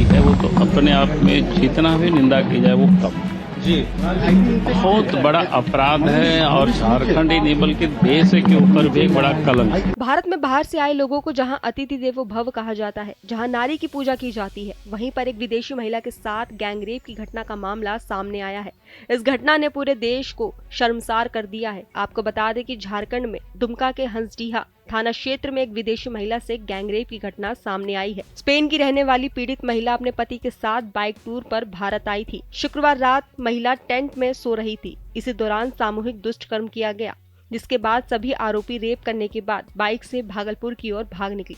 की है वो तो अपने आप में जितना भी निंदा की जाए वो कम जी। बहुत बड़ा अपराध है और झारखंड ही नहीं बल्कि देश के ऊपर भी एक बड़ा कलंक है। भारत में बाहर से आए लोगों को जहां अतिथि देवो भव कहा जाता है, जहां नारी की पूजा की जाती है, वहीं पर एक विदेशी महिला के साथ गैंगरेप की घटना का मामला सामने आया है। इस घटना ने पूरे देश को शर्मसार कर दिया है। आपको बता दें कि झारखंड में दुमका के हंसडीहा थाना क्षेत्र में एक विदेशी महिला से गैंगरेप की घटना सामने आई है। स्पेन की रहने वाली पीड़ित महिला अपने पति के साथ बाइक टूर पर भारत आई थी। शुक्रवार रात महिला टेंट में सो रही थी। इसी दौरान सामूहिक दुष्कर्म किया गया, जिसके बाद सभी आरोपी रेप करने के बाद बाइक से भागलपुर की ओर भाग निकली।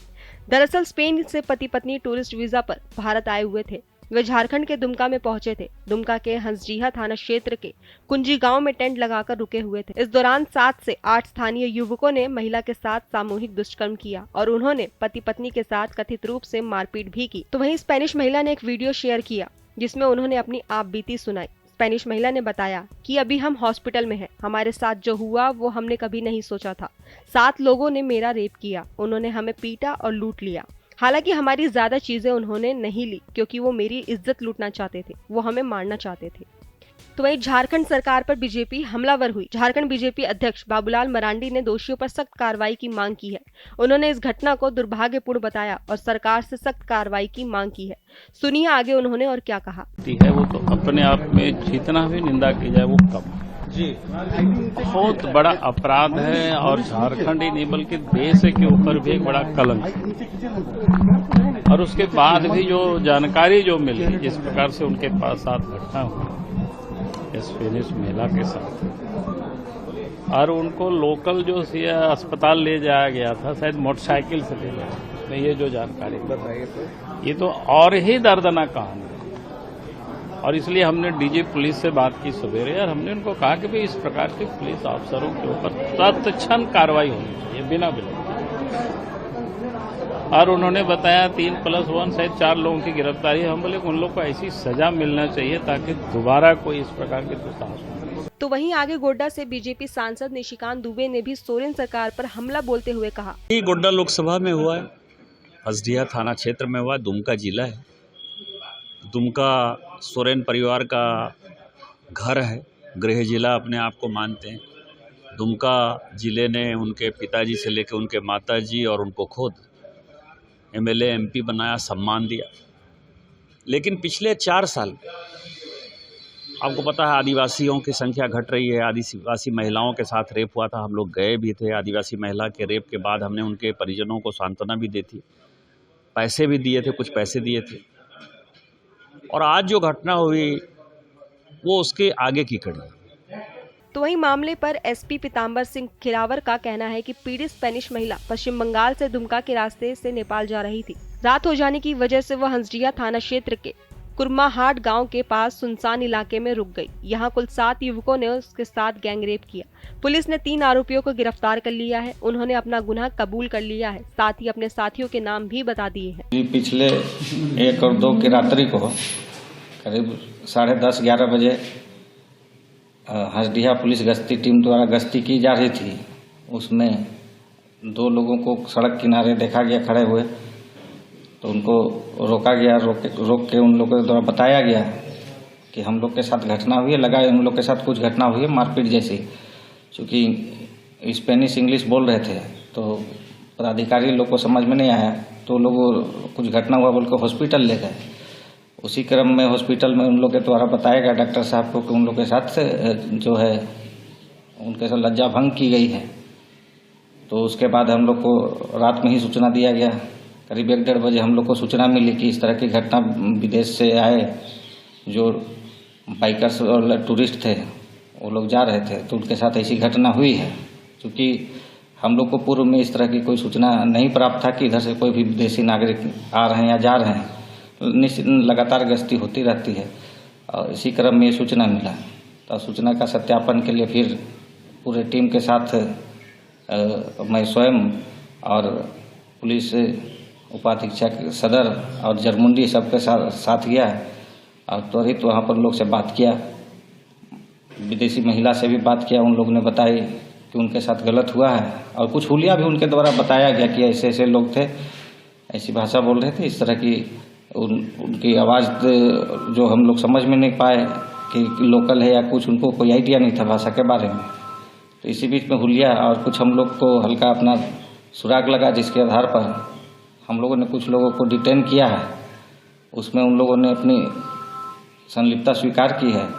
दरअसल स्पेन से पति पत्नी टूरिस्ट वीजा पर भारत आए हुए थे। वे झारखंड के दुमका में पहुंचे थे। दुमका के हंसडीहा थाना क्षेत्र के कुंजी गांव में टेंट लगाकर रुके हुए थे। इस दौरान 7 से 8 स्थानीय युवकों ने महिला के साथ सामूहिक दुष्कर्म किया और उन्होंने पति पत्नी के साथ कथित रूप से मारपीट भी की। तो वहीं स्पेनिश महिला ने एक वीडियो शेयर किया जिसमें उन्होंने अपनी आप बीती सुनाई। स्पेनिश महिला ने बताया कि अभी हम हॉस्पिटल में हैं। हमारे साथ जो हुआ वो हमने कभी नहीं सोचा था। 7 लोगों ने मेरा रेप किया। उन्होंने हमें पीटा और लूट लिया। हालांकि हमारी ज्यादा चीजें उन्होंने नहीं ली क्योंकि वो मेरी इज्जत लूटना चाहते थे, वो हमें मारना चाहते थे। तो वहीं झारखंड सरकार पर बीजेपी हमलावर हुई। झारखंड बीजेपी अध्यक्ष बाबूलाल मरांडी ने दोषियों पर सख्त कार्रवाई की मांग की है। उन्होंने इस घटना को दुर्भाग्यपूर्ण बताया और सरकार से सख्त कार्रवाई की मांग की है। सुनिए आगे उन्होंने और क्या कहा। है वो तो अपने आप में जितना भी निंदा की जाए वो कम जी। बहुत बड़ा अपराध है और झारखंड ही नहीं बल्कि देश के ऊपर भी एक बड़ा कलंक है। और उसके बाद भी जो जानकारी जो मिली जिस प्रकार से उनके पास साथ घटना हुई स्पेनिश महिला के साथ और उनको लोकल जो अस्पताल ले जाया गया था, शायद मोटरसाइकिल से ले जाया। तो ये जो जानकारी बताइए तो ये तो और ही दर्दनाक कहानी है। और इसलिए हमने डीजी पुलिस से बात की सवेरे और हमने उनको कहा कि भाई इस प्रकार के पुलिस अफसरों के ऊपर तत्क्षण कार्रवाई होनी चाहिए बिना विलंब। और उन्होंने बताया 3+1 शायद 4 लोगों की गिरफ्तारी। हम बोले उन लोग को ऐसी सजा मिलना चाहिए ताकि दोबारा कोई इस प्रकार के दुस्साहस न। तो वहीं आगे गोड्डा से बीजेपी सांसद निशिकांत दुबे ने भी सोरेन सरकार पर हमला बोलते हुए कहा, गोड्डा लोकसभा में हुआ है, हंसडीहा थाना क्षेत्र में हुआ है, दुमका जिला है। दुमका सोरेन परिवार का घर है, गृह जिला अपने आप को मानते हैं। दुमका जिले ने उनके पिताजी से लेकर उनके माताजी और उनको खुद एमएलए एमपी बनाया, सम्मान दिया। लेकिन पिछले 4 साल आपको पता है आदिवासियों की संख्या घट रही है। आदिवासी महिलाओं के साथ रेप हुआ था, हम लोग गए भी थे। आदिवासी महिला के रेप के बाद हमने उनके परिजनों को सांत्वना भी दी थी, पैसे भी दिए थे, कुछ पैसे दिए थे। और आज जो घटना हुई वो उसके आगे की कड़ी है। तो वहीं मामले पर एसपी पीताम्बर सिंह खिरावर का कहना है कि पीड़ित स्पेनिश महिला पश्चिम बंगाल से दुमका के रास्ते से नेपाल जा रही थी। रात हो जाने की वजह से वह हंसडीहा थाना क्षेत्र के कुरमाहाट गांव के पास सुनसान इलाके में रुक गई। यहां कुल 7 युवकों ने उसके साथ गैंगरेप किया। पुलिस ने 3 आरोपियों को गिरफ्तार कर लिया है। उन्होंने अपना गुनाह कबूल कर लिया है, साथ ही अपने साथियों के नाम भी बता दिए हैं। पिछले 1 और 2 की रात्रि को करीब 10:30-11 बजे हंसडीहा पुलिस गश्ती टीम द्वारा गश्ती की जा रही थी। उसमें 2 लोगों को सड़क किनारे देखा गया खड़े हुए, तो उनको रोका गया। रोक के उन लोगों के द्वारा बताया गया कि हम लोग के साथ घटना हुई है, लगा उन लोग के साथ कुछ घटना हुई है मारपीट जैसी। चूँकि स्पेनिश इंग्लिश बोल रहे थे तो पदाधिकारी लोग को समझ में नहीं आया, तो लोग कुछ घटना हुआ बोल के हॉस्पिटल ले गए। उसी क्रम में हॉस्पिटल में उन लोग के द्वारा बताया गया डॉक्टर साहब को कि उन लोग के साथ जो है उनके साथ लज्जा भंग की गई है। तो उसके बाद हम लोग को रात में ही सूचना दिया गया। करीब 1-1:30 बजे हम लोग को सूचना मिली कि इस तरह की घटना विदेश से आए जो बाइकर्स और टूरिस्ट थे, वो लोग जा रहे थे, तो उनके साथ ऐसी घटना हुई है। क्योंकि हम लोग को पूर्व में इस तरह की कोई सूचना नहीं प्राप्त था कि इधर से कोई भी विदेशी नागरिक आ रहे हैं या जा रहे हैं। निश्चित लगातार गश्ती होती रहती है और इसी क्रम में ये सूचना मिला। तो सूचना का सत्यापन के लिए फिर पूरे टीम के साथ मैं स्वयं और पुलिस उपाधीक्षक सदर और जरमुंडी सबके साथ गया और त्वरित वहाँ पर लोग से बात किया। विदेशी महिला से भी बात किया। उन लोगों ने बताई कि उनके साथ गलत हुआ है और कुछ हुलिया भी उनके द्वारा बताया गया कि ऐसे ऐसे लोग थे, ऐसी भाषा बोल रहे थे, इस तरह की उनकी आवाज़ जो हम लोग समझ में नहीं पाए कि लोकल है या कुछ, उनको कोई आइडिया नहीं था भाषा के बारे में। तो इसी बीच में हुलिया और कुछ हम लोग को हल्का अपना सुराग लगा, जिसके आधार पर हम लोगों ने कुछ लोगों को डिटेन किया है। उसमें उन लोगों ने अपनी संलिप्तता स्वीकार की है।